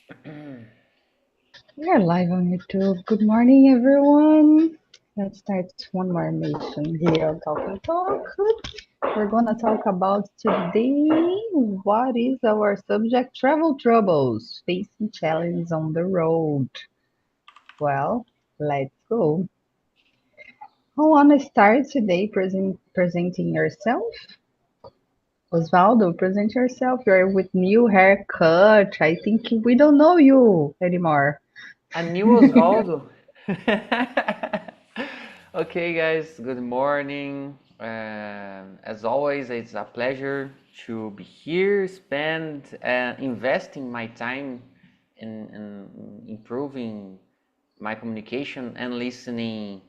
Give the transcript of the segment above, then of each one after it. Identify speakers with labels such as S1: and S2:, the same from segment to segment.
S1: We are live on YouTube. Good morning, everyone. Let's start one more mission here on Talk and Talk. We're gonna talk about today what is our subject? Travel troubles, facing challenges on the road. Well, let's go. Who wanna start today presenting yourself? Osvaldo, present yourself. You're with new haircut. I think we don't know you anymore.
S2: A new Osvaldo. Okay, guys, good morning. As always, it's a pleasure to be here, spend investing my time in improving my communication and listening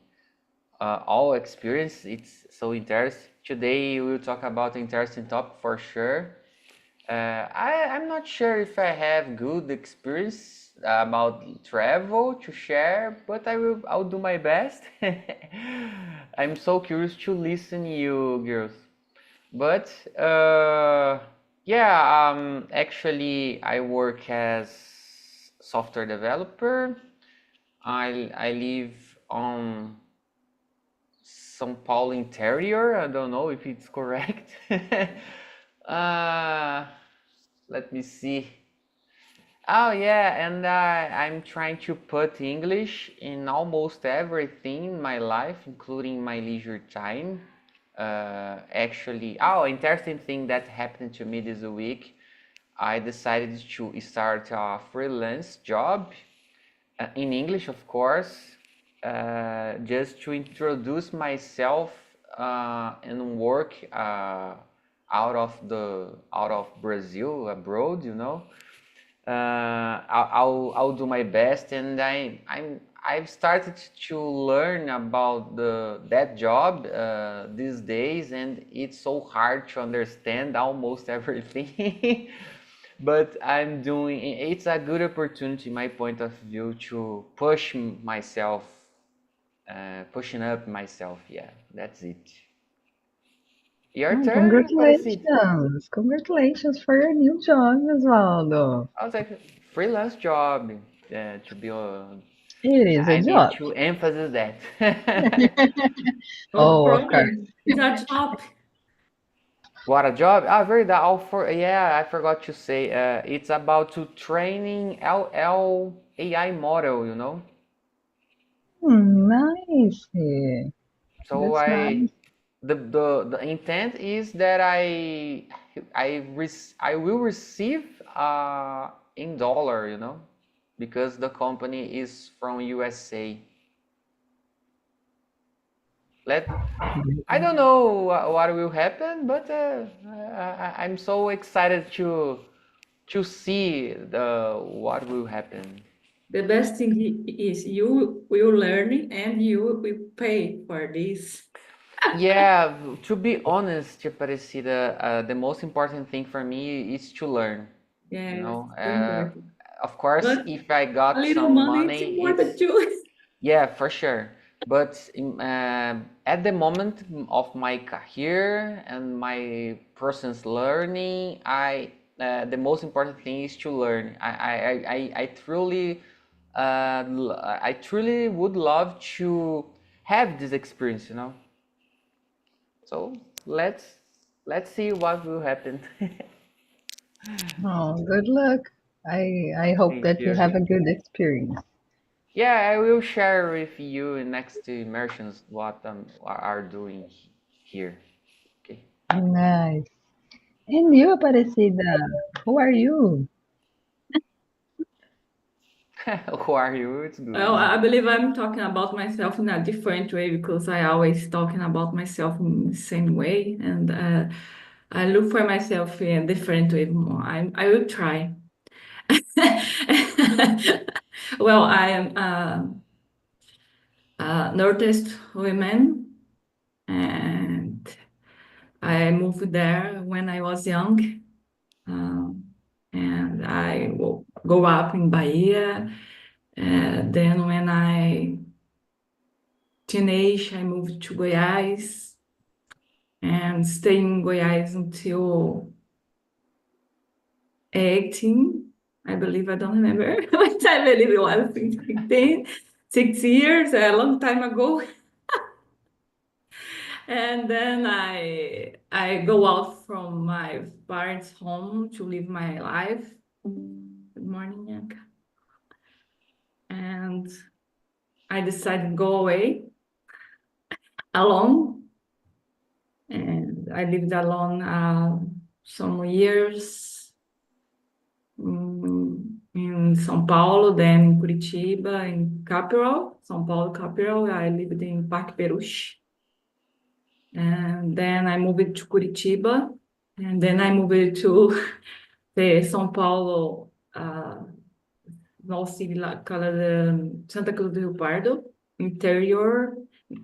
S2: all experience. It's so interesting. Today we'll talk about an interesting topic for sure. I'm not sure if I have good experience about travel to share, but I'll do my best. I'm so curious to listen you girls. But yeah, actually I work as software developer. I live on São Paulo interior. I don't know if it's correct. uh, Let me see. Oh yeah, and I'm trying to put English in almost everything in my life, including my leisure time. Interesting thing that happened to me this week. I decided to start a freelance job in English, of course, just to introduce myself and work out of Brazil abroad, you know. I'll do my best, and I've started to learn about that job these days, and it's so hard to understand almost everything. But I'm doing. It's a good opportunity, my point of view, to push myself, pushing up myself. Yeah, that's it. Your
S1: Oh,
S2: turn, Aparecida.
S1: congratulations! Congratulations for your new job, Osvaldo.
S2: I was like, freelance job. To be
S1: It is a
S2: I need
S1: job.
S2: to emphasize that.
S3: No
S1: Oh, of course.
S3: problem. It's our job.
S2: What a job! Ah, very that. Yeah, I forgot to say. It's about to training LL AI model. You know.
S1: Nice.
S2: So
S1: That's nice.
S2: the intent is that I will receive in dollar. You know, because the company is from USA. Let I don't know what will happen, but I'm so excited to see the what will happen.
S3: The best thing is you will learn and you will pay for this.
S2: Yeah, to be honest, Aparecida, the most important thing for me is to learn. You
S3: Yes,
S2: know,
S3: so important.
S2: of course,
S3: But
S2: if I
S3: a
S2: got
S3: little
S2: some
S3: money is
S2: money,
S3: important
S2: it's
S3: too.
S2: yeah, for sure. But at the moment of my career and my person's learning, I the most important thing is to learn. I truly would love to have this experience, you know. So let's see what will happen.
S1: Oh, good luck. I hope
S2: Thank
S1: that you
S2: you.
S1: have a good experience.
S2: Yeah, I will share with you in next immersions what are doing here. Okay.
S1: Nice. And you, Aparecida, who are you?
S2: Who are you? It's
S3: Well,
S2: good.
S3: I believe I'm talking about myself in a different way because I always talking about myself in the same way, and I look for myself in a different way more. I will try. Well, I am a Northeast woman, and I moved there when I was young, um, and I go up in Bahia. Then when I teenage, I moved to Goiás and stayed in Goiás until 18. I believe, I don't remember, but I believe it was 6 years, a long time ago. And then I go out from my parents' home to live my life. Good morning, Bianca. And I decided to go away alone. And I lived alone some years in São Paulo, then in Curitiba, in capital, São Paulo capital. I lived in Parque Peruche. And then I moved to Curitiba, and then I moved to the São Paulo small city called Santa Cruz do Rio Pardo, interior.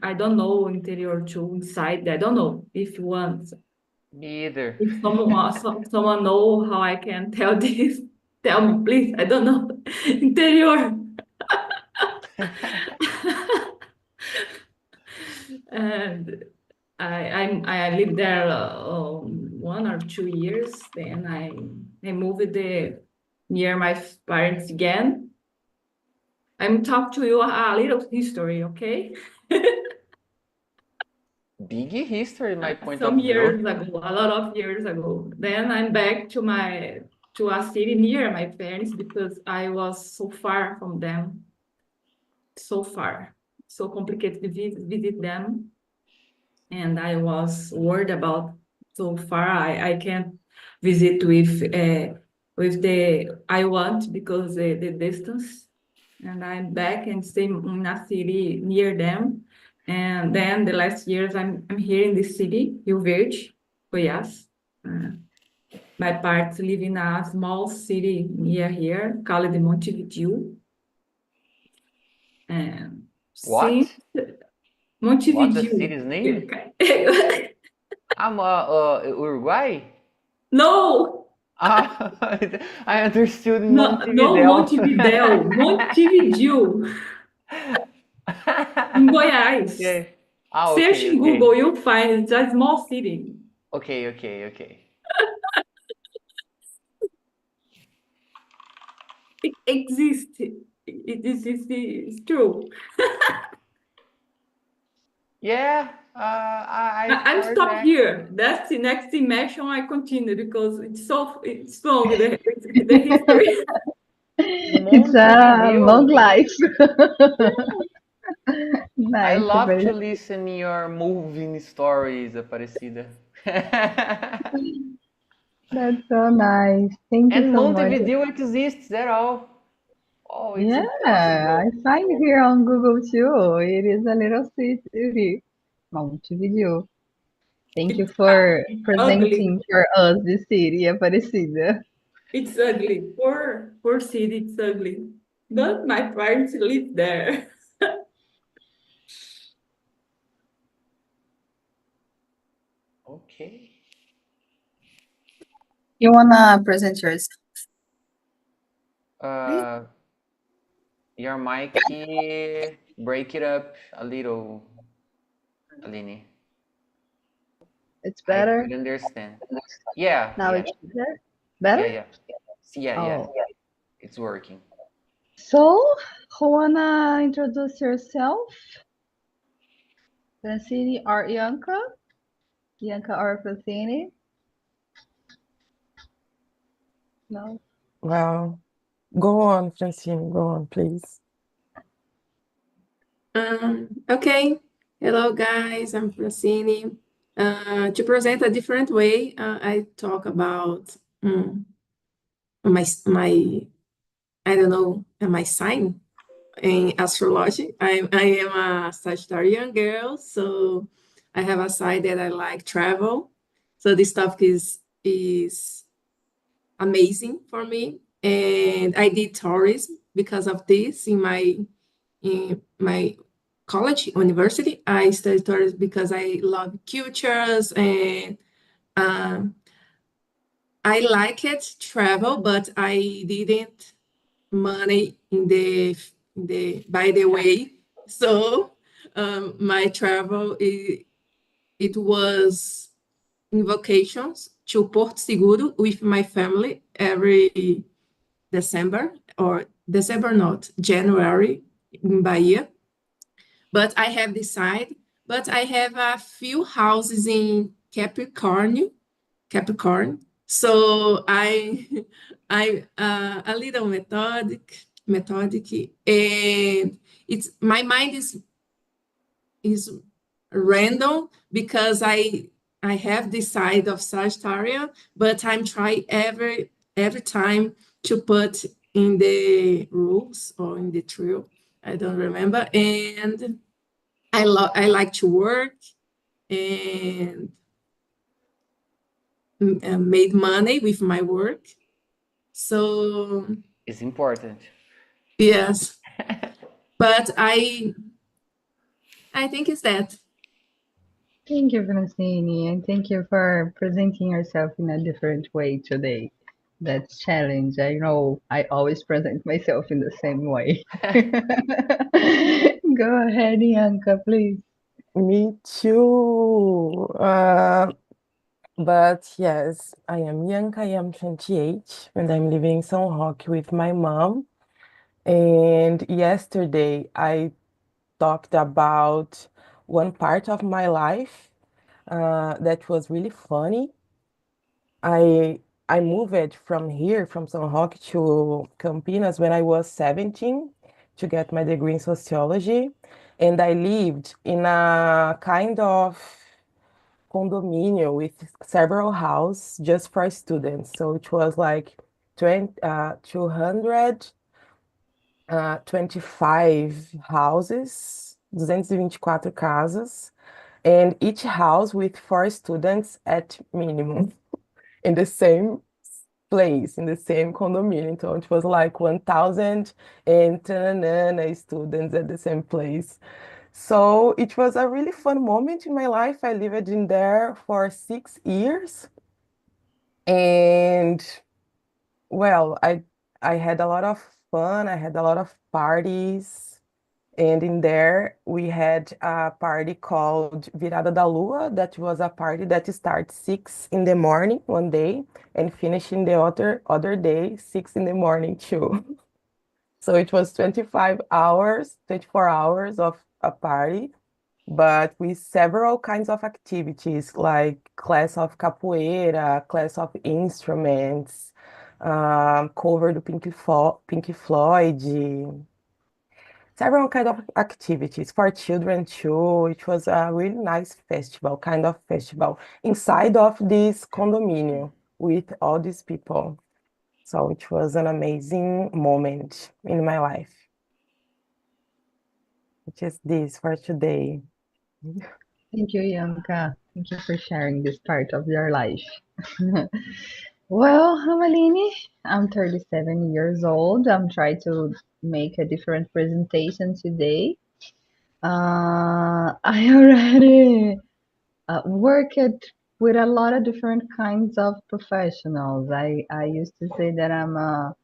S3: I don't know interior too, inside. I don't know if you want.
S2: Me either.
S3: If someone know how I can tell this, tell me please. I don't know interior. And I lived there 1 or 2 years. Then I moved there near my parents again. I'm talking to you a little history, okay?
S2: Big history in my point
S3: Some
S2: of
S3: years
S2: view.
S3: ago, a lot of years ago. Then I'm back to a city near my parents because I was so far from them. So far. So complicated to visit them. And I was worried about so far I can't visit with the I want because the distance. And I'm back and stay in a city near them. And then the last years I'm here in the city, Rio Verde, Goiás. My parents live in a small city near here called Montevideo. And
S2: What?
S3: since
S2: What's the
S3: Montevideo.
S2: city's name? I'm Uruguay?
S3: No,
S2: I understood
S3: no,
S2: Montevideo.
S3: Montevideo, Montevideo, in Goiás.
S2: Okay.
S3: Search
S2: Okay,
S3: in
S2: okay.
S3: Google, you'll find it's a small city.
S2: Okay, okay, okay.
S3: It exists. It's true.
S2: Yeah, I
S3: I'm
S2: heard
S3: stop
S2: that.
S3: here. That's the next dimension. I continue because it's long the history.
S1: It's a long
S2: Montevideo.
S1: life.
S2: I
S1: Nice,
S2: love to
S1: very.
S2: listen your moving stories, Aparecida.
S1: That's so nice. Thank you
S2: And
S1: so much.
S2: Montevideo exists at all. Oh, it's
S1: Yeah, I
S2: impossible.
S1: find here on Google too. It is a little city. Montevideo. Thank you for
S3: It's ugly.
S1: presenting for us the city, Aparecida.
S3: It's ugly. Poor city. It's ugly. But my parents live there.
S2: Okay.
S4: You wanna present yours?
S2: Uh, your mic, break it up a little, Aline.
S1: It's
S2: I
S1: better.
S2: could understand. Yeah,
S1: Now
S2: yeah,
S1: it's better.
S2: yeah,
S1: Better?
S2: yeah. Yeah, yeah.
S1: Oh.
S2: It's working.
S1: So, who wanna introduce yourself? Francine or Ianca? Ianca or Francine? No.
S5: Well, go on, Francine, go on, please.
S4: Okay. Hello, guys. I'm Francine. To present a different way, I talk about my I don't know my sign in astrology. I am a Sagittarian girl, so I have a side that I like travel. So this topic is amazing for me, and I did tourism because of this in my college, university. I studied tourism because I love cultures and I like it travel, but I didn't money in the by the way. So my travel it was in vacations to Porto Seguro with my family every December, or December not, January in Bahia. But I have decided, but I have a few houses in Capricorn. So I a little methodic, and it's my mind is random because I have this side of Sagittarius, but I'm trying every time to put in the rules or in the trio. I don't remember. And I like to work and made money with my work. So
S2: It's important.
S4: yes, but I think it's that.
S1: Thank you, Francine, and thank you for presenting yourself in a different way today. That's challenge. I know I always present myself in the same way. Go ahead, Bianca, please.
S5: Me too. But yes, I am young, I am 28, and I'm living in São Roque with my mom. And yesterday I talked about one part of my life that was really funny. I moved from here, from São Roque to Campinas when I was 17 to get my degree in sociology. And I lived in a kind of condominium with several houses just for students. So it was like 225 houses, 224 casas, and each house with 4 students at minimum in the same place, in the same condominium. So it was like 1,000 and students at the same place. So it was a really fun moment in my life. I lived in there for 6 years. And well, I had a lot of fun. I had a lot of parties. And in there, we had a party called Virada da Lua. That was a party that starts 6 in the morning one day and finishing the other day, 6 in the morning too. So it was 25 hours, 24 hours of a party, but with several kinds of activities like class of capoeira, class of instruments, cover do Pink Floyd, several kind of activities for children too. It was a really nice festival, kind of festival inside of this condominium with all these people. So it was an amazing moment in my life. Just this for today.
S1: Thank you, Bianca. Thank you for sharing this part of your life. Well, I'm Aline. I'm 37 years old. I'm trying to make a different presentation today. I already worked with a lot of different kinds of professionals. I used to say that I'm a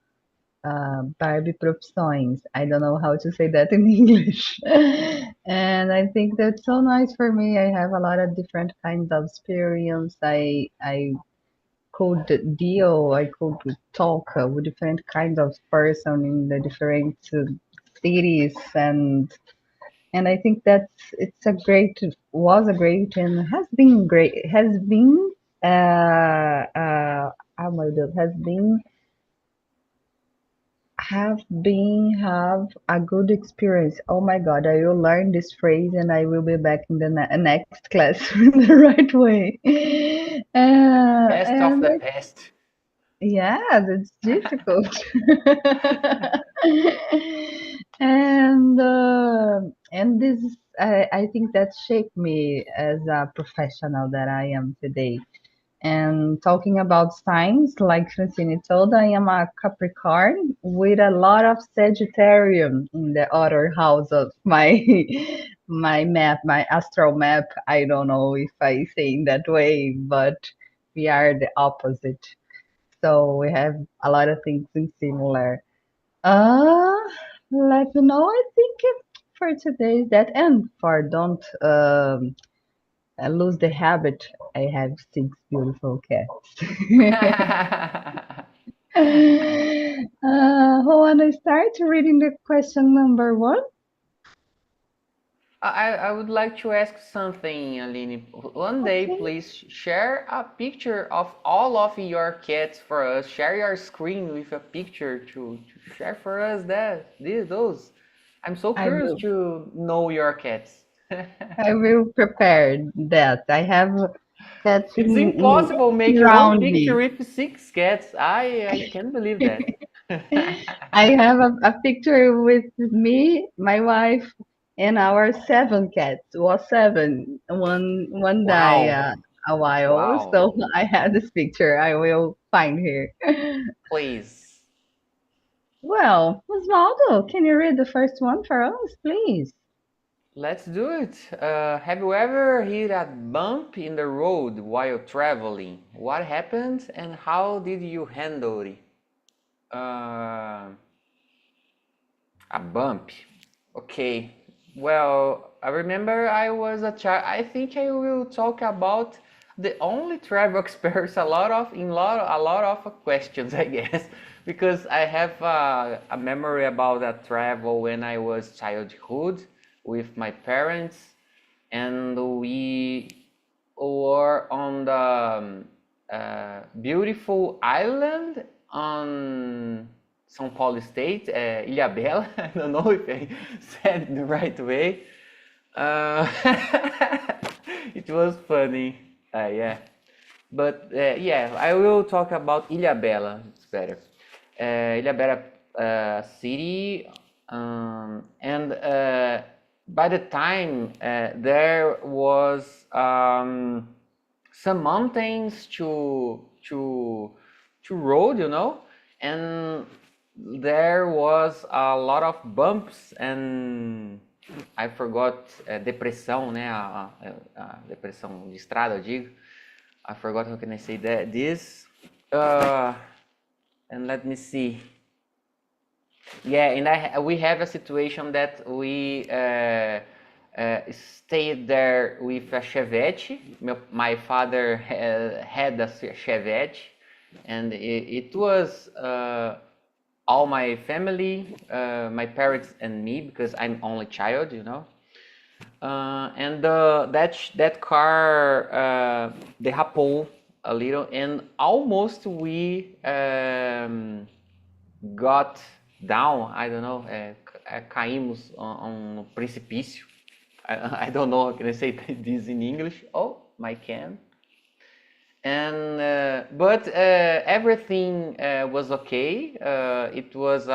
S1: Barbie profissões. I don't know how to say that in English. And I think that's so nice for me. I have a lot of different kinds of experience. I I could talk with different kinds of person in the different cities, and I think was a great, and has been great, oh my God, have a good experience. Oh my God, I will learn this phrase and I will be back in the next class in the right way.
S2: Best of
S1: And
S2: the best.
S1: yeah, it's difficult. and this I think that shaped me as a professional that I am today. And talking about signs, like Francine told, I am a Capricorn with a lot of Sagittarius in the other house of my my map, my astral map. I don't know if I say in that way, but we are the opposite. So we have a lot of things in similar. Uh, let me know. I think for today is that, and for don't lose the habit. I have 6 beautiful cats. Who wanna start reading the question number one?
S2: I would like to ask something, Aline. One day,
S1: Okay.
S2: please share a picture of all of your cats for us. Share your screen with a picture to share for us those. I'm so
S1: I
S2: curious
S1: will.
S2: to know your cats.
S1: I will prepare that. I have cats
S2: It's impossible making one
S1: around
S2: picture
S1: me.
S2: with 6 cats. I can't believe that.
S1: I have a picture with me, my wife, and our 7 cats. Was 7. One died
S2: Wow.
S1: a while,
S2: Wow.
S1: so I have this picture. I will find here.
S2: Please.
S1: Well, Osvaldo, can you read the first one for us, please?
S2: Let's do it. Have you ever hit a bump in the road while traveling? What happened and how did you handle it? Uh, a bump. Okay. Well, I remember I was a child. I think I will talk about the only travel experience. A lot of questions, I guess, because I have a memory about a travel when I was childhood with my parents, and we were on the beautiful island on São Paulo State, Ilhabela. I don't know if I said it the right way. Uh, it was funny. Yeah. But yeah, I will talk about Ilhabela. It's better. Ilhabela city, and by the time there was some mountains to road, and there was a lot of bumps and I forgot depressão, né? A depressão de estrada, eu digo. I forgot how can I say that. This, and let me see. Yeah, and we have a situation that we stayed there with a Chevette. My father had a Chevette, and it was all my family, my parents and me, because I'm only child, and that car derrapou a little, and almost we got down. I don't know, caímos no precipício. I don't know how can I say this in English. Oh, my can. And but everything was okay. It was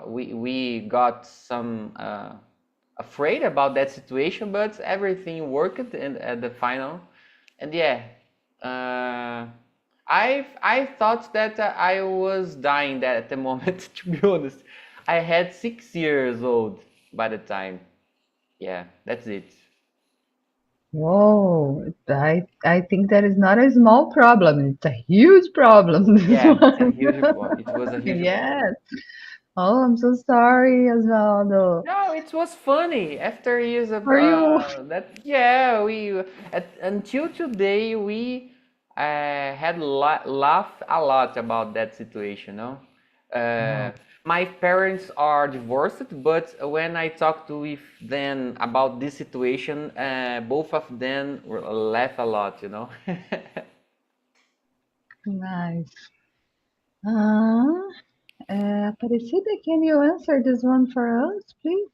S2: we got some afraid about that situation, but everything worked at the final. And yeah, I thought that I was dying at the moment. To be honest, I had 6 years old by the time. Yeah, that's it.
S1: Whoa, I think that is not a small problem. It's a huge problem, this
S2: Yeah, it's a
S1: one.
S2: huge problem. It was a huge problem.
S1: Yes. Oh, I'm so sorry, Osvaldo.
S2: No, it was funny. After years of
S1: For you.
S2: that, yeah, until today we had laughed a lot about that situation. No,
S1: Wow.
S2: my parents are divorced, but when I talked with them about this situation, both of them laugh a lot.
S1: Nice. Uh, Aparecida, can you answer this one for us, please?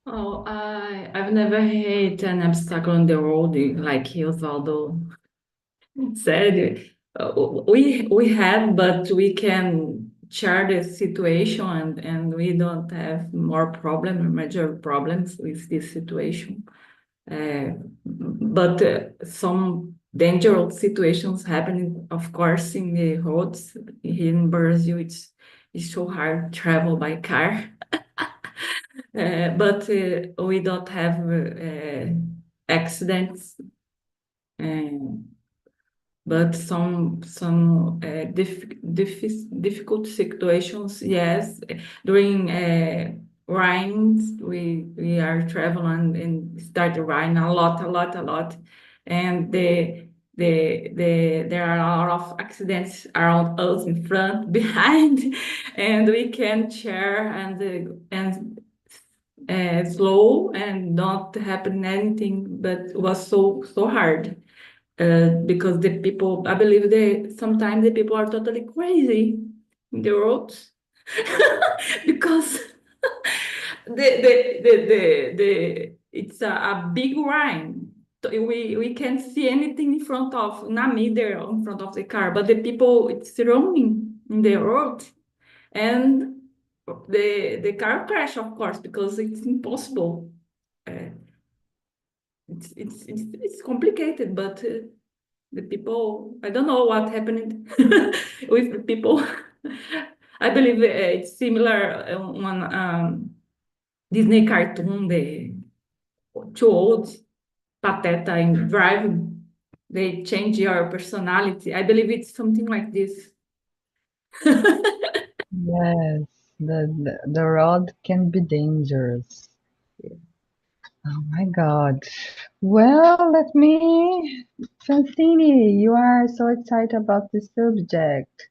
S3: Oh, I've never hit an obstacle on the road like Osvaldo said. We have, but we can chart the situation and we don't have more major problems with this situation. But some dangerous situations happen, of course, in the roads. Here in Brazil, it's so hard to travel by car. But we don't have accidents, but some difficult situations, yes. During rains, we are traveling and start to rain a lot, and the there are a lot of accidents around us, in front, behind, and we can share and slow and not happen anything, but it was so hard. Because the people, I believe sometimes the people are totally crazy in the roads because it's a big rain. We can't see anything in front of, not me there in front of the car, but the people, it's running in the road, and the car crash, of course, because it's impossible. Uh, it's complicated, but the people, I don't know what happened with the people. I believe it's similar one Disney cartoon, the Too Old, Pateta in driving. They change your personality. I believe it's something like this.
S1: Yes, the road can be dangerous. Oh my God. Well, Francine, you are so excited about this subject.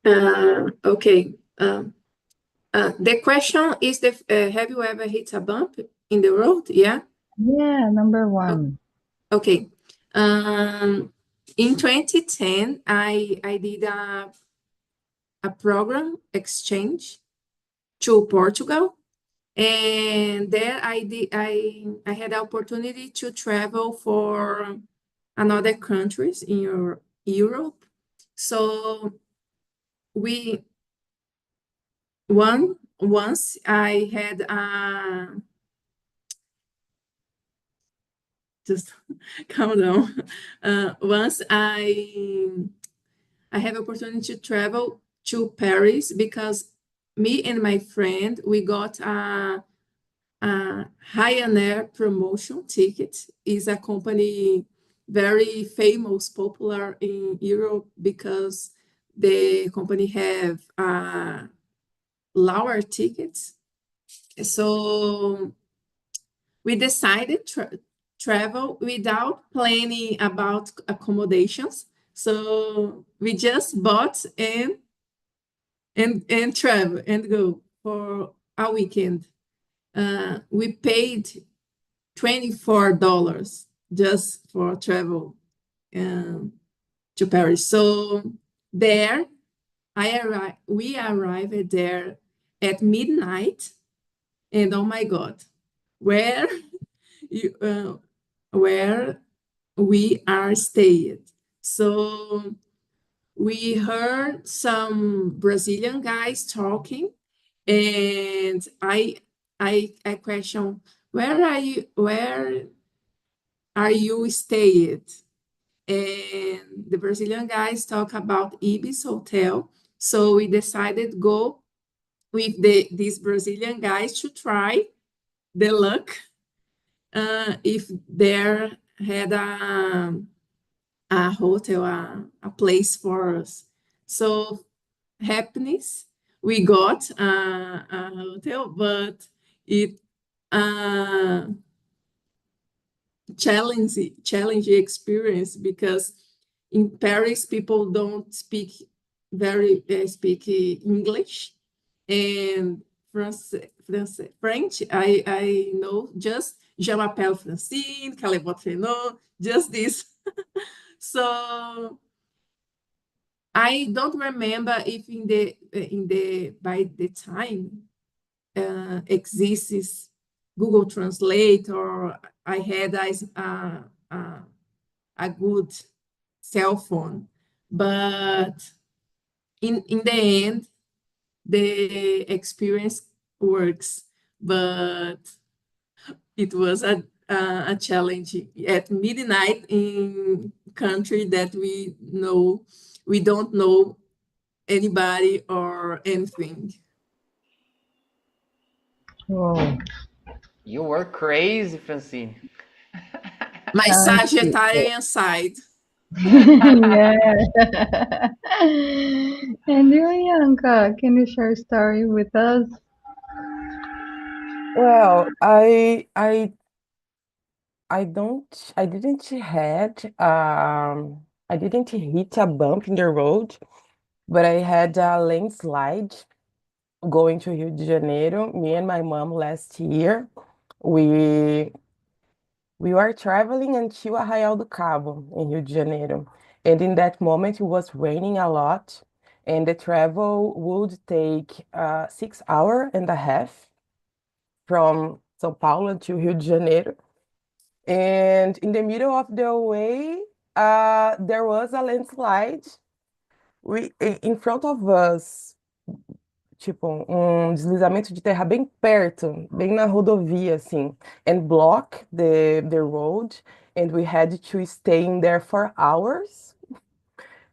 S4: Okay. The question is have you ever hit a bump in the road? Yeah.
S1: Yeah, number one.
S4: Okay. In 2010, I did a program exchange to Portugal, and there I had the opportunity to travel for another countries in Europe. So once I had just calm down. Once I have opportunity to travel to Paris because me and my friend, we got a Ryanair promotion ticket. Is a company very famous, popular in Europe because the company have lower tickets. So we decided to travel without planning about accommodations. So we just bought and travel and go for a weekend. We paid $24 just for travel to Paris. So there, we arrived there at midnight, and oh my God, where where we are stayed. So we heard some Brazilian guys talking, and I question, where are you stayed? And the Brazilian guys talk about Ibis Hotel. So we decided go with these Brazilian guys to try the luck if there had a hotel, a place for us. So happiness, we got a hotel, but it challenging experience because in Paris people don't speak speak English, and French. I know just Je m'appelle Francine, quel est votre nom, just this. So I don't remember if in the by the time exists Google Translate, or I had a good cell phone, but in the end the experience works, but it was a challenge at midnight in country that we don't know anybody or anything.
S1: Whoa.
S2: You were crazy, Francine.
S4: My Sagittarian side.
S1: Yeah. And you, Bianca, can you share a story with us?
S5: Well, I I didn't hit a bump in the road, but I had a landslide going to Rio de Janeiro. Me and my mom last year, we we were traveling until Arraial do Cabo in Rio de Janeiro. And in that moment, it was raining a lot, and the travel would take 6 hours and a half from São Paulo to Rio de Janeiro. And in the middle of the way, there was a landslide. In front of us, tipo, deslizamento de terra bem perto, bem na rodovia, assim, and block the road, and we had to stay in there for hours.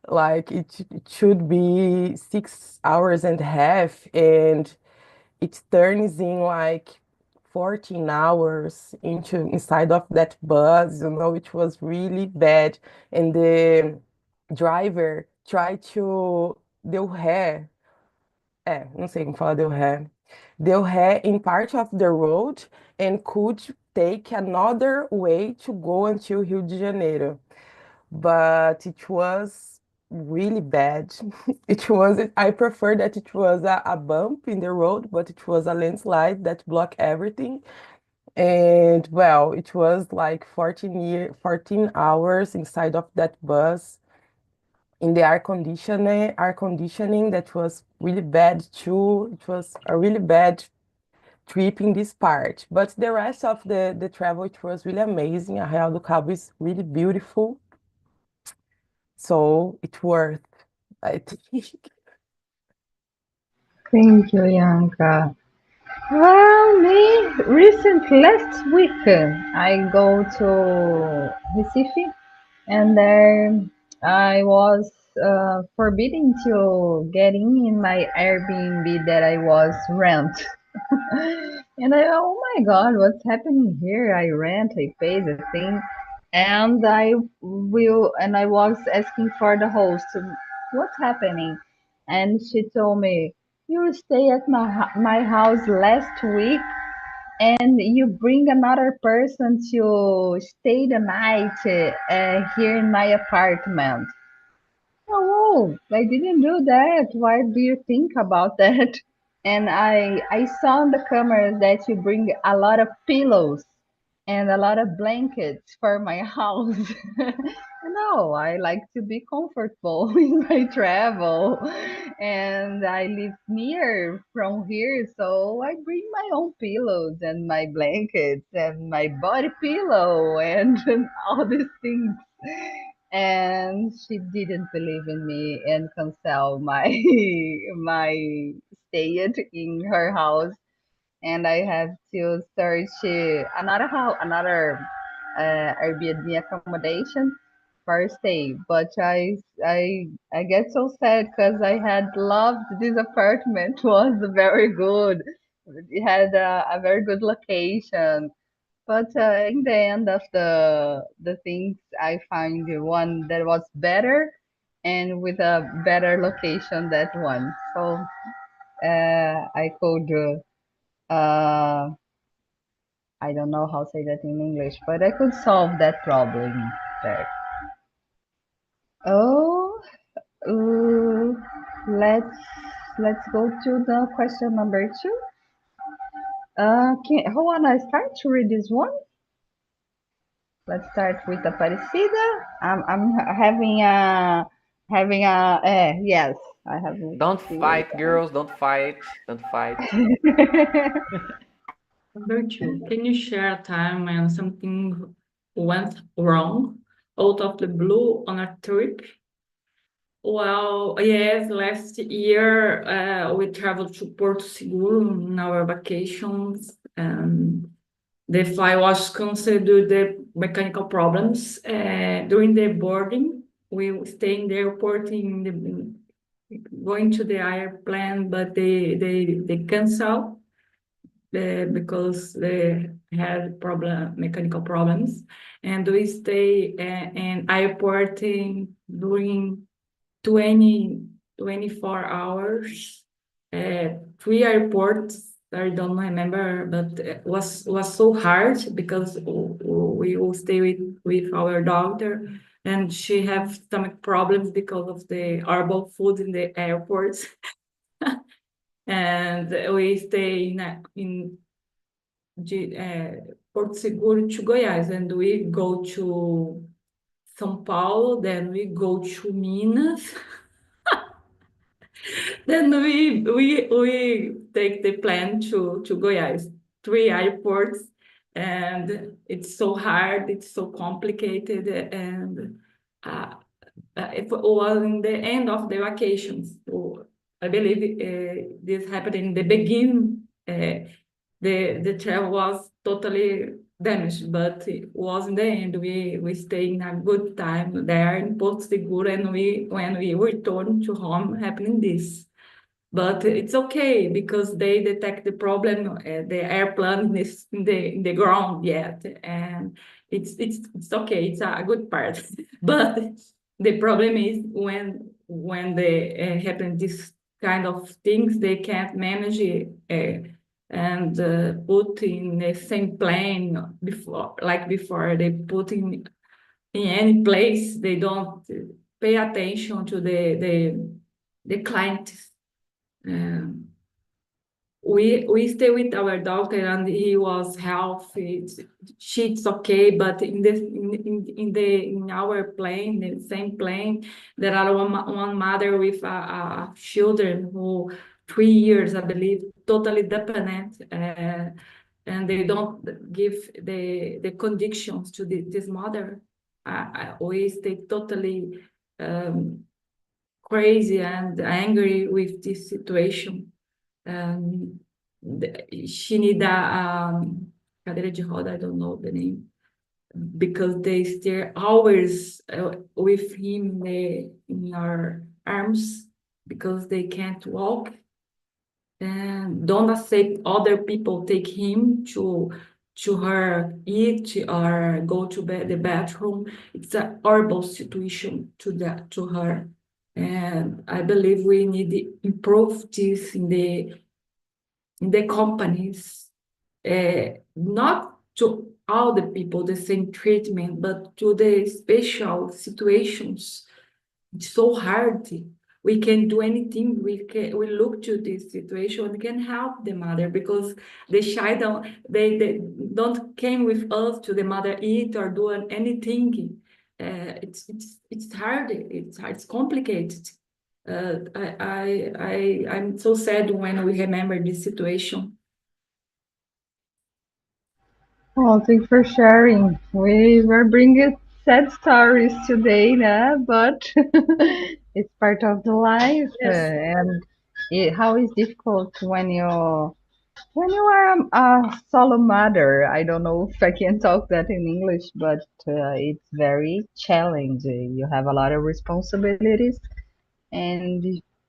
S5: Like it should be 6 hours and a half, and it turns in like 14 hours inside of that bus, it was really bad. And the driver tried to deu ré. Não sei como fala deu ré. Deu ré in part of the road and could take another way to go until Rio de Janeiro. But it was really bad. I prefer that it was a bump in the road, but it was a landslide that blocked everything. And well, it was like 14 hours inside of that bus in the air conditioning that was really bad too. It was a really bad trip in this part. But the rest of the travel, it was really amazing. Arraial do Cabo is really beautiful. So it's worth, I think.
S1: Thank you, Bianca. Well, me, last week, I go to Recife, and there I was forbidden to get in my Airbnb that I was rent. And oh my God, what's happening here? I rent, I pay the thing, and I was asking for the host, what's happening? And she told me, you stay at my house last week, and you bring another person to stay the night here in my apartment. Oh, I didn't do that. Why do you think about that? And I saw on the camera that you bring a lot of pillows and a lot of blankets for my house. No, I like to be comfortable in my travel, and I live near from here, so I bring my own pillows and my blankets and my body pillow and all these things. And she didn't believe in me and cancel my my stay in her house, and I have to search another Airbnb accommodation for stay. But I get so sad because I had loved this apartment. Was very good. It had a very good location. But in the end of the things, I find the one that was better and with a better location that one. So I could. Uh, I don't know how to say that in English, but I could solve that problem there. Oh, let's go to the question number 2. Who wanna start to read this one? Let's start with Aparecida. I'm having a yes. I have.
S2: Don't fight, girls. Don't fight. Don't fight.
S3: Number 2, can you share a time when something went wrong out of the blue on a trip? Well, yes, last year we traveled to Porto Seguro in our vacations, and the flight was canceled due to the mechanical problems. During the boarding, we stayed in the airport going to the airplane, but they cancel because they had mechanical problems, and we stay in airport during 24 hours. 3 airports I don't remember, but it was so hard because we will stay with our daughter, and she have stomach problems because of the horrible food in the airports. And we stay in Porto Seguro to Goiás, and we go to São Paulo, then we go to Minas. Then we take the plane to Goiás, 3 airports, and it's so hard, it's so complicated, and it was in the end of the vacations. So I believe this happened in the beginning. The travel was totally damaged, but it was in the end. We stayed in a good time there in Porto Seguro, and when we returned to home, happening this. But it's okay because they detect the problem. The airplane is in the ground yet, and it's okay. It's a good part. But the problem is when they happen this kind of things, they can't manage it. And put in the same plane before, like before, they put in any place. They don't pay attention to the clients. We stay with our doctor, and he was healthy. She's okay, but in our plane, the same plane, there are one mother with a children who 3 years, I believe, totally dependent, and they don't give the conditions to this mother. We stay totally crazy and angry with this situation. She need a cadeira de roda, I don't know the name, because they stay always with him in our arms because they can't walk, and don't accept other people take him to her eat or go to the bathroom. It's a horrible situation to her, and I believe we need to improve this in the companies, not to all the people the same treatment, but to the special situations. It's so hard. We can do anything. We look to this situation and can help the mother because the child they don't came with us to the mother eat or do anything. It's hard. It's complicated. I'm so sad when we remember this situation.
S1: Oh, thanks for sharing. We were bringing sad stories today, né? But it's part of the life,
S3: Yes.
S1: and how is difficult when you are a solo mother. I don't know if I can talk that in English, but it's very challenging. You have a lot of responsibilities, and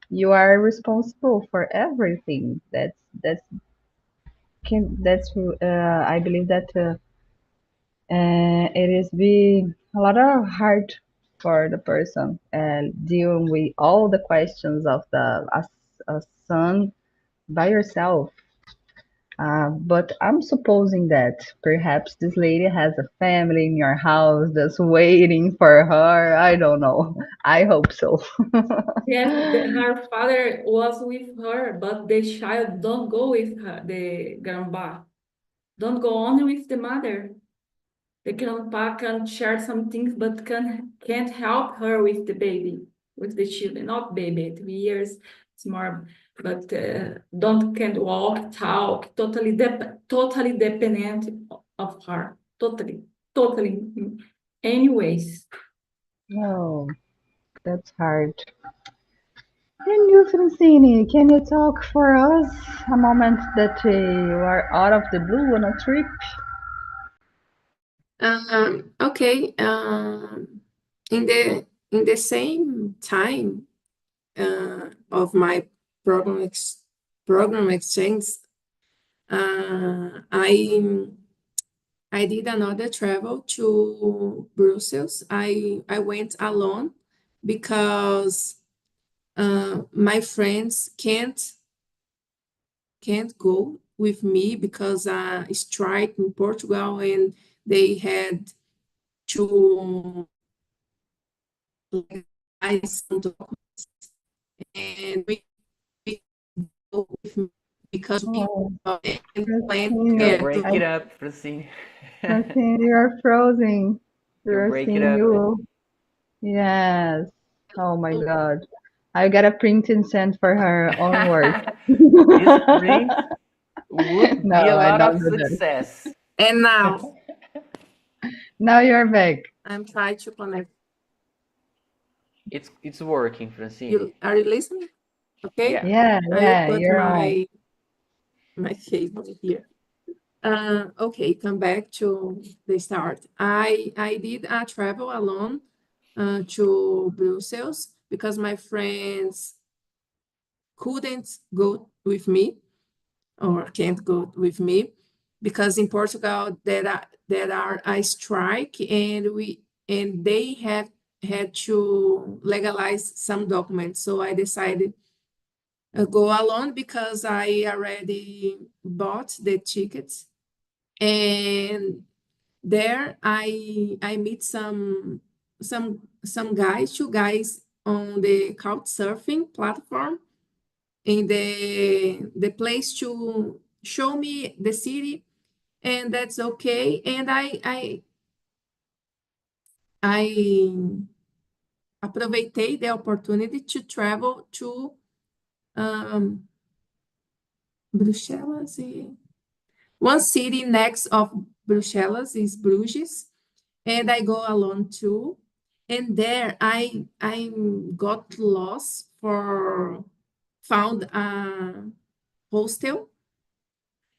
S1: you are responsible for everything. I believe that. It is be a lot of hard for the person dealing with all the questions of a son by yourself. But I'm supposing that perhaps this lady has a family in your house that's waiting for her. I don't know. I hope so.
S3: Yes, her father was with her, but the child don't go with her, the grandpa. Don't go only with the mother. The grandpa can share some things, but can't help her with the baby, with the children, not baby, 3 years, it's more, but can't walk, talk, totally dependent of her, totally. Anyways,
S1: Oh, that's hard. And you, Francine, can you talk for us a moment that you are out of the blue on a trip?
S4: Okay. In the same time of my program exchange, I did another travel to Brussels. I went alone because my friends can't can't go with me because strike in Portugal and they had to legalize some documents and we go with me because we
S1: Oh,
S4: plan
S1: Francine,
S2: You're
S4: together.
S2: break it up, Francine.
S1: Francine, you are frozen. We
S2: You're
S1: are
S2: break it
S1: seeing
S2: up.
S1: you. Yes. Oh my God. I got a print and send for her onward.
S2: This print would
S1: No,
S2: be a
S1: I
S2: lot
S1: don't
S2: of
S1: do that.
S2: success.
S4: And now
S1: Now you're back.
S4: I'm trying to connect.
S2: It's working, Francine.
S4: Are you listening? Okay,
S2: Yeah.
S1: Yeah,
S4: I will
S1: yeah,
S4: put
S1: you're on.
S4: my cable here. Okay, come back to the start. I did a travel alone to Brussels because my friends couldn't go with me or can't go with me because in Portugal there are a strike and they have had to legalize some documents. So I decided go alone because I already bought the tickets and there I meet some guys, two guys on the couch surfing platform in the place to show me the city, and that's okay. And I aproveitei the opportunity to travel to um, Bruxelas. One city next of Bruxelas is Bruges, and I go alone too. And there I got lost for found a hostel,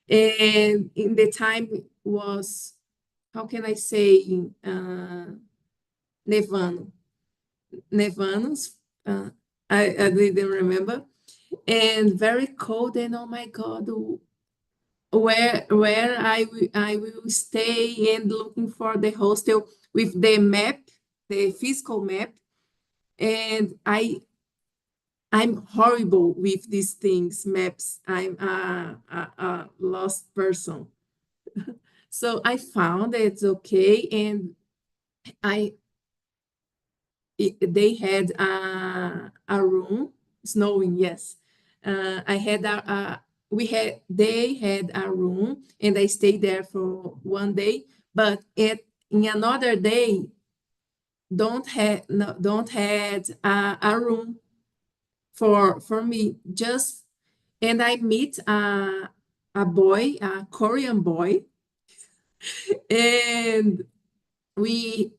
S4: and in the time was how can I say nevando, nevanos. Uh, I didn't remember, and very cold. And oh my God, where I will stay and looking for the hostel with the map, the physical map, and I'm horrible with these things, maps. I'm a lost person. So I found it's okay, and I they had a room, snowing, yes. I had they had a room, and I stayed there for one day. But in another day, don't had a room for me. Just and I meet a boy, a Korean boy, and we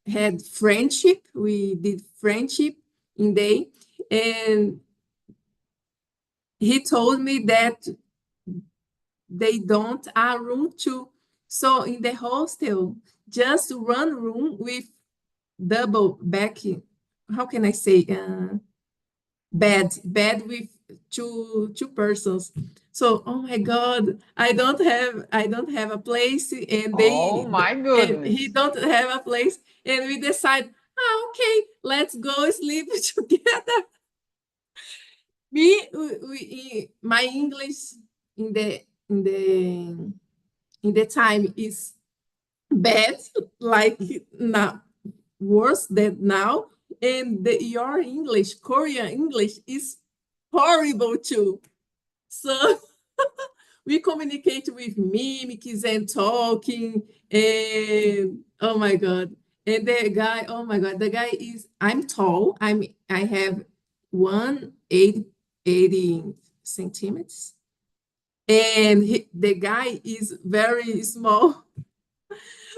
S4: had friendship. We did friendship in day, and he told me that they don't a room too. So in the hostel, just one room with double back. How can I say? Bed with two persons. So oh my God, I don't have a place, and
S2: Oh
S4: they
S2: my
S4: and he
S2: goodness.
S4: don't have a place, and we decide, okay, let's go sleep together. My English in the in the in the time is bad, like now worse than now, and your English, Korean English, is horrible too. So we communicate with mimics and talking, and oh my God. And the guy, oh my God, the guy is, I'm tall. I have 180 centimeters. And the guy is very small,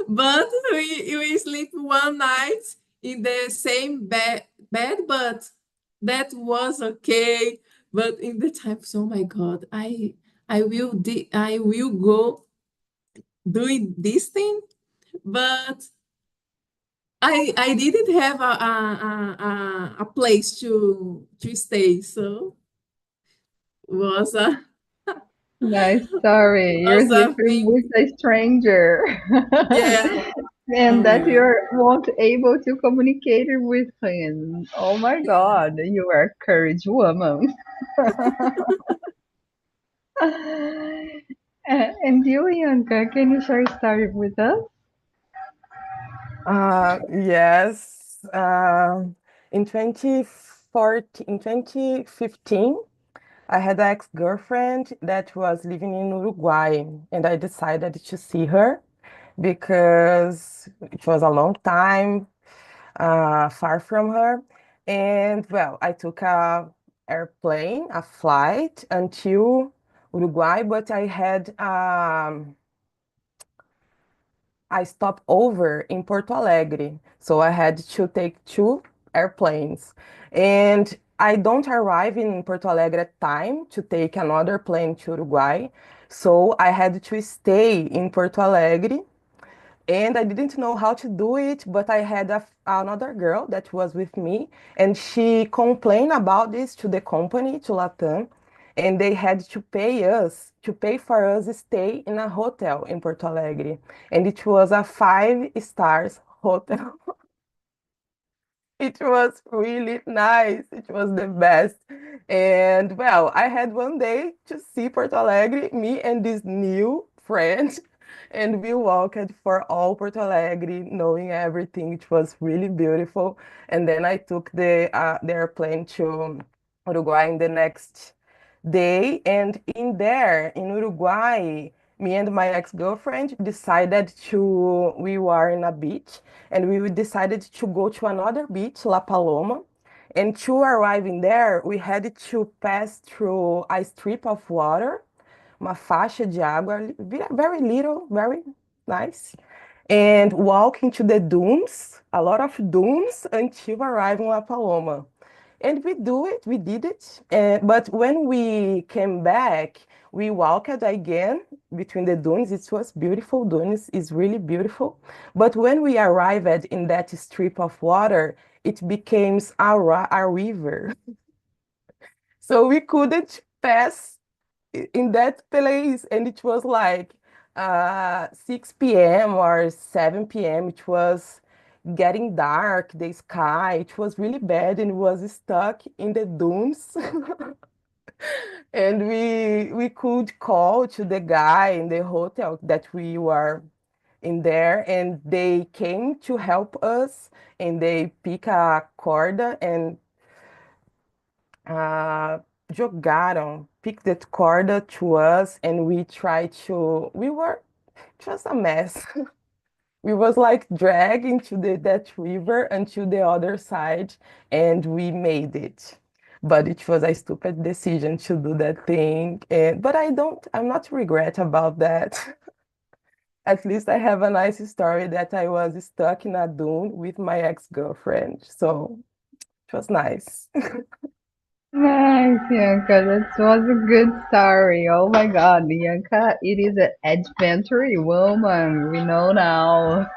S4: but we sleep one night in the same bed, but that was okay. But in the times, oh my God, I will go doing this thing, but I didn't have a place to stay, so was a
S1: Nice story. You're
S4: was a
S1: sleeping
S4: thing.
S1: with a stranger.
S4: Yeah. Oh
S1: And
S4: my
S1: that
S4: God.
S1: you're not able to communicate with him. Oh my
S4: Yeah.
S1: God, you are a courage woman. And you, Bianca, can you share a story with us?
S5: Yes. In 2015, I had an ex-girlfriend that was living in Uruguay, and I decided to see her because it was a long time far from her. And well, I took a airplane, a flight until Uruguay, but I stopped over in Porto Alegre, so I had to take two airplanes. And I don't arrive in Porto Alegre at time to take another plane to Uruguay, so I had to stay in Porto Alegre and I didn't know how to do it, but I had another girl that was with me, and she complained about this to the company, to Latam, and they had to pay for us to stay in a hotel in Porto Alegre, and it was a 5 stars hotel. It was really nice. It was the best. And well, I had one day to see Porto Alegre, me and this new friend, and we walked for all Porto Alegre, knowing everything. It was really beautiful. And then I took the airplane to Uruguay in the next day. And in there, in Uruguay, me and my ex-girlfriend decided we were in a beach and we decided to go to another beach, La Paloma. And to arrive in there, we had to pass through a strip of water, uma faixa de água, very little, very nice, and walk into the dunes, a lot of dunes, until arriving La Paloma. And we did it. But when we came back, we walked again between the dunes. It was beautiful. Dunes is really beautiful. But when we arrived in that strip of water, it became a river. So we couldn't pass in that place. And it was like 6 p.m. or 7 p.m. It was getting dark, the sky, it was really bad and was stuck in the dunes. And we could call to the guy in the hotel that we were in there, and they came to help us, and they pick a corda and uh, jogaram, picked that corda to us, and we were just a mess. We was like dragged into that river until the other side, and we made it. But it was a stupid decision to do that thing. But I'm not regret about that. At least I have a nice story that I was stuck in a dune with my ex-girlfriend. So it was nice.
S1: Nice, Bianca. That was a good story. Oh my God, Bianca, it is an adventure woman. We know now.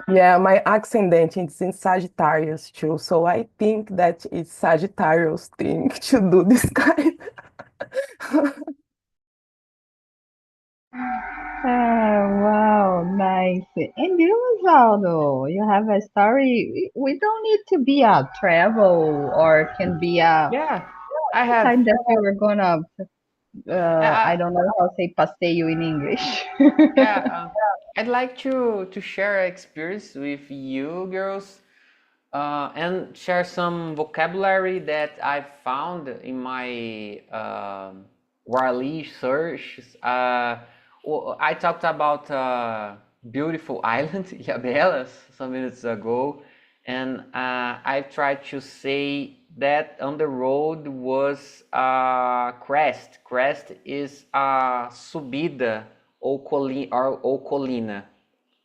S5: Yeah, my ascendant is in Sagittarius too, so I think that it's Sagittarius thing to do this kind.
S1: Wow, nice. And you, Osvaldo, you have a story. We don't need to be a travel or can be a
S2: Yeah, I have.
S1: time that we were gonna, I
S2: Yeah,
S1: don't know how to say passeio in English.
S2: yeah. I'd like to share experience with you girls, and share some vocabulary that I found in my Warli search. I talked about beautiful island, Ilhabelas, some minutes ago, and I tried to say that on the road was crest. Crest is subida ou colina,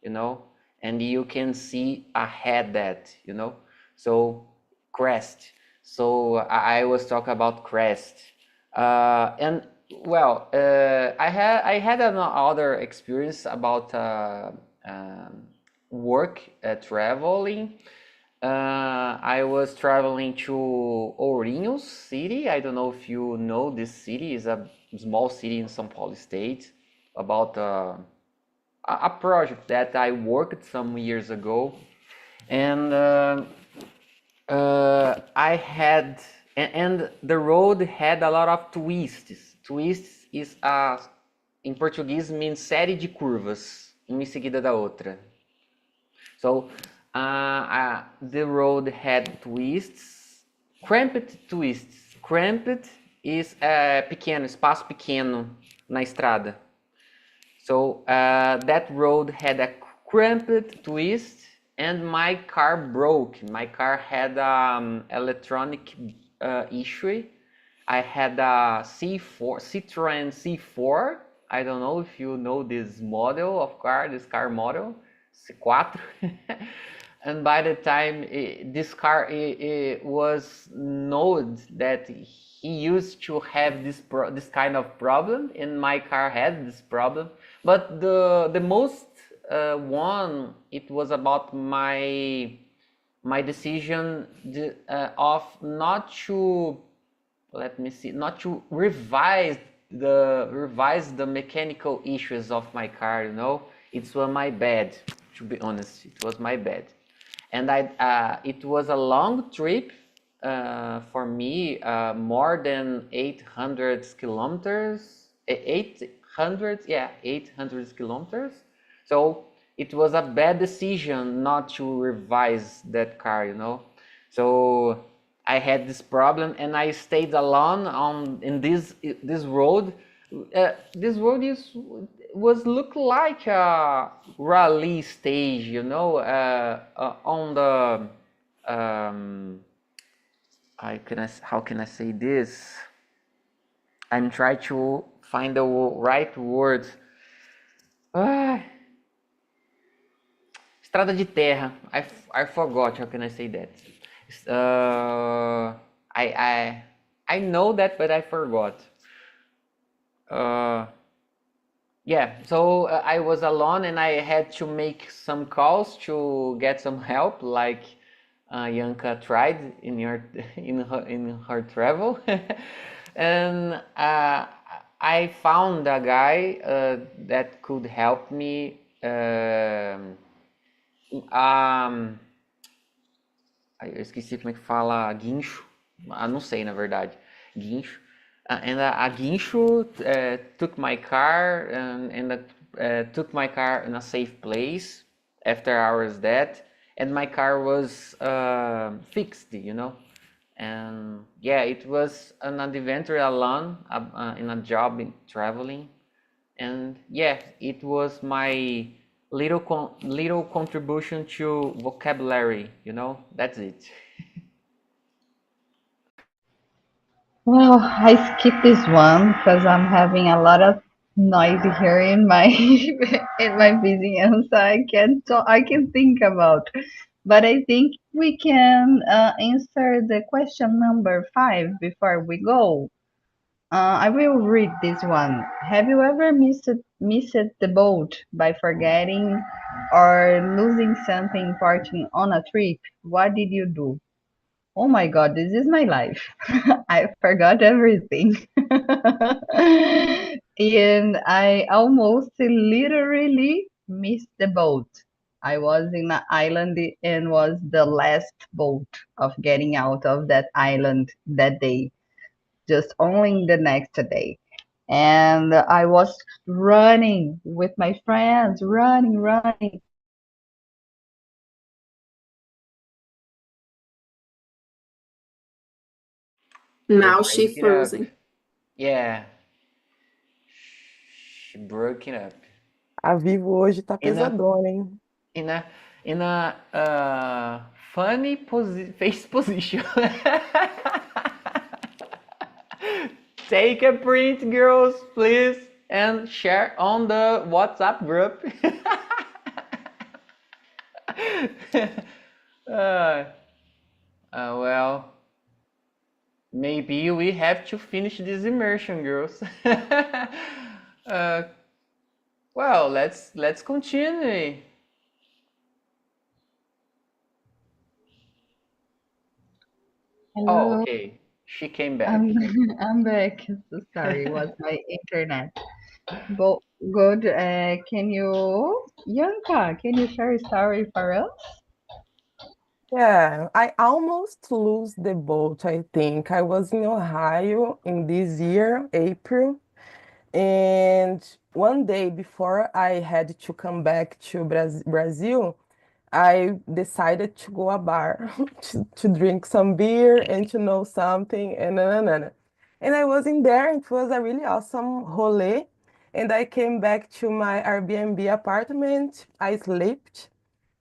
S2: you know, and you can see ahead that, you know, so crest. So I was talking about crest, and well, I had another experience about work traveling. I was traveling to Ourinhos city. I don't know if you know this city. Is a small city in São Paulo state. About a project that I worked some years ago, and I had and the road had a lot of Twists is em português means série de curvas, uma em seguida da outra. So the road had twists, cramped twists. Cramped is pequeno, espaço pequeno na estrada. So that road had a cramped twist and my car broke. My car had electronic issue. I had a Citroen C4. I don't know if you know this model of car, this car model, C4. And by the time this car was known that he used to have this kind of problem, and my car had this problem. But the most one, it was about my decision of not to, let me see, not to revise the mechanical issues of my car. You know, it was my bad. To be honest, it was my bad, and it was a long trip for me, more than 800 kilometers. 800 kilometers. So it was a bad decision not to revise that car, you know. So I had this problem, and I stayed alone in this road. This road was look like a rally stage, you know, on the how can I say this? I'm trying to find the right words. Estrada de terra. I forgot. How can I say that? I know that, but I forgot. Yeah. So I was alone, and I had to make some calls to get some help, like Yanka tried in her travel, and I found a guy that could help me. Eu esqueci como é que fala guincho. Não sei, na verdade. Guincho. And a guincho took my car and took my car in a safe place after I was dead. And my car was fixed, you know. And yeah, it was an adventure alone in a job in traveling. And yeah, it was my little contribution to vocabulary, you know. That's it.
S1: Well, I skipped this one because I'm having a lot of noise here in my in my vizinhança. I can't talk, I can think about, but I think we can answer the question number 5 before we go. I will read this one. Have you ever missed the boat by forgetting or losing something important on a trip? What did you do? Oh my God, this is my life. I forgot everything. And I almost literally missed the boat. I was in an island and was the last boat of getting out of that island that day, just only the next day. And I was running with my friends, running.
S2: You're
S4: Now she
S2: breaking up.
S4: frozen.
S2: Yeah, she broken up.
S5: A Vivo hoje tá
S2: In a
S5: pesadona, hein?
S2: in a funny face position. Take a print, girls, please, and share on the WhatsApp group. Well, maybe we have to finish this immersion, girls. Well, let's continue. Oh,
S1: Hello,
S2: okay. She came back.
S1: I'm back. So sorry, it was my internet. But good. Can you, Yanka, can you share a story for us?
S5: Yeah, I almost lose the boat, I think. I was in Ohio in this year, April, and one day before I had to come back to Brazil, I decided to go a bar to drink some beer and to know something and na, na, na, na. And I was in there. It was a really awesome rolê. And I came back to my Airbnb apartment. I slept.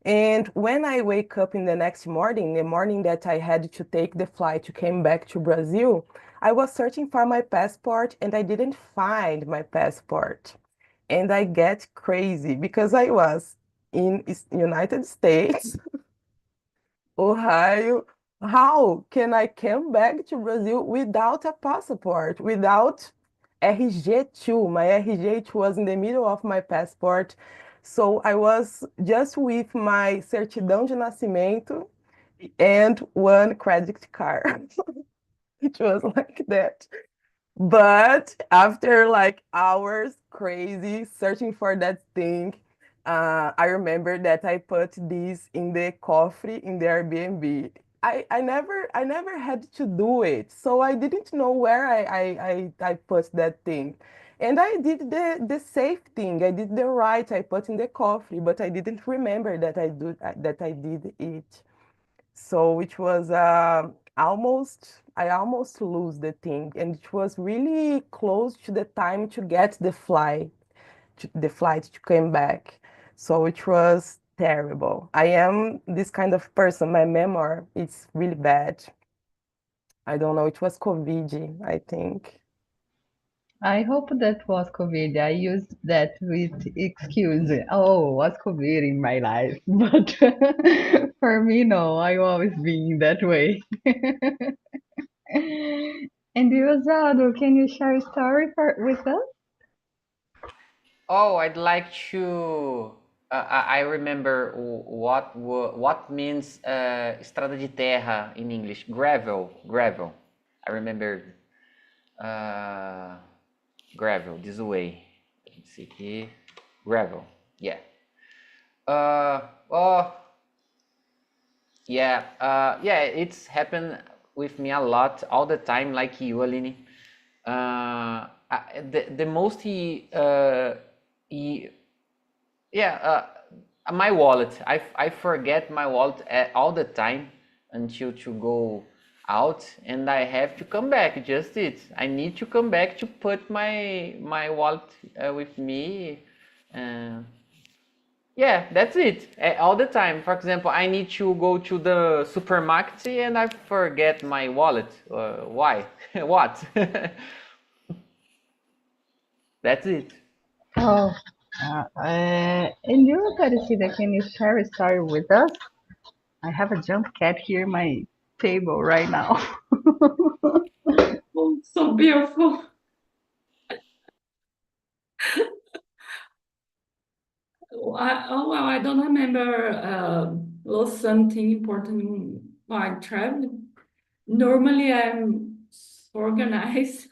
S5: And when I wake up in the next morning, the morning that I had to take the flight to came back to Brazil, I was searching for my passport and I didn't find my passport. And I get crazy because I was in United States, Ohio. How can I come back to Brazil without a passport, without RG2? My RG2 was in the middle of my passport. So I was just with my certidão de nascimento and one credit card. It was like that. But after like hours crazy searching for that thing, I remember that I put this in the coffee in the Airbnb. I never had to do it, so I didn't know where I put that thing. And I did the safe thing. I did the right. I put in the coffee, but I didn't remember that I did it. So it was I almost lose the thing, and it was really close to the time to get the flight to come back. So it was terrible. I am this kind of person. My memory is really bad. I don't know. It was COVID, I think.
S1: I hope that was COVID. I used that with excuse. Oh, was COVID in my life. But for me, no, I always been that way. And you, Osvaldo, can you share a story with us?
S2: Oh, I'd like to. I remember what means estrada de terra in English. Gravel, gravel. I remember gravel this way. Let's see here. Gravel. Yeah. Oh, yeah. Yeah. It's happened with me a lot, all the time, like you, Aline. The most yeah, my wallet. I forget my wallet all the time until to go out, and I have to come back. Just it. I need to come back to put my wallet with me. Uh, yeah, that's it. All the time. For example, I need to go to the supermarket and I forget my wallet. Why? What? That's it.
S1: Oh, and you, Tarisida, can you share a story with us? I have a jump cat here in my table right now.
S3: Oh, so beautiful. Well, I don't remember lost something important while traveling. Normally, I'm organized.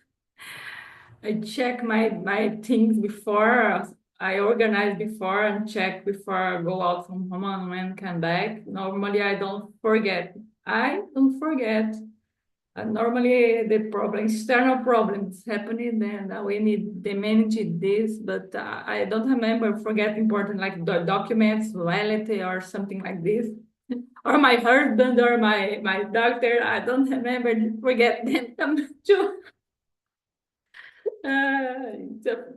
S3: I check my things before. I organize before and check before I go out from home and when come back. Normally, I don't forget. I don't forget. Normally, the problem, external problems happening, then we need to manage this. But I don't remember forget important like the documents, wallet, or something like this, or my husband or my doctor. I don't remember forget them too.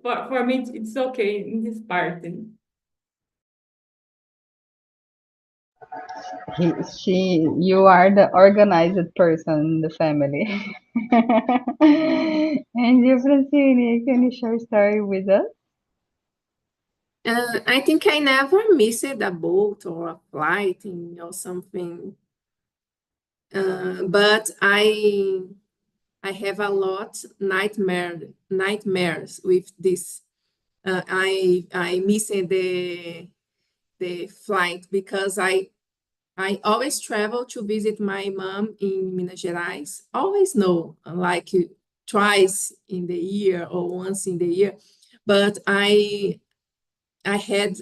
S3: For me, it's okay in this part.
S1: You are the organized person in the family. And you, Francine, can you share a story with us?
S4: I think I never missed a boat or a flight or something. But I have a lot nightmares with this. I missed the flight because I always travel to visit my mom in Minas Gerais. Always no, like twice in the year or once in the year. But I had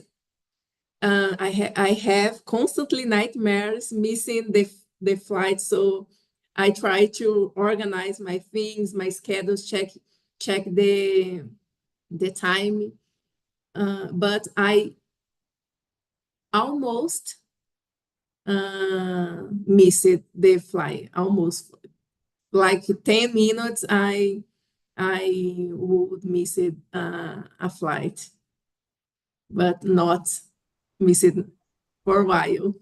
S4: I have constantly nightmares missing the flight, so I try to organize my things, my schedules, check the time. But I almost missed the flight, almost like 10 minutes. I would miss it, a flight, but not miss it for a while.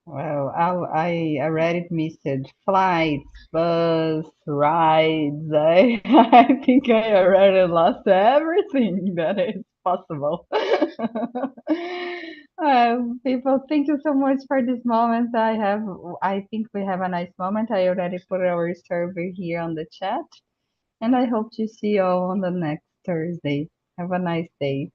S1: Well, I already missed flights, bus, rides. I think I already lost everything that is possible. People, thank you so much for this moment. I think we have a nice moment. I already put our survey here on the chat, and I hope to see you all on the next Thursday. Have a nice day.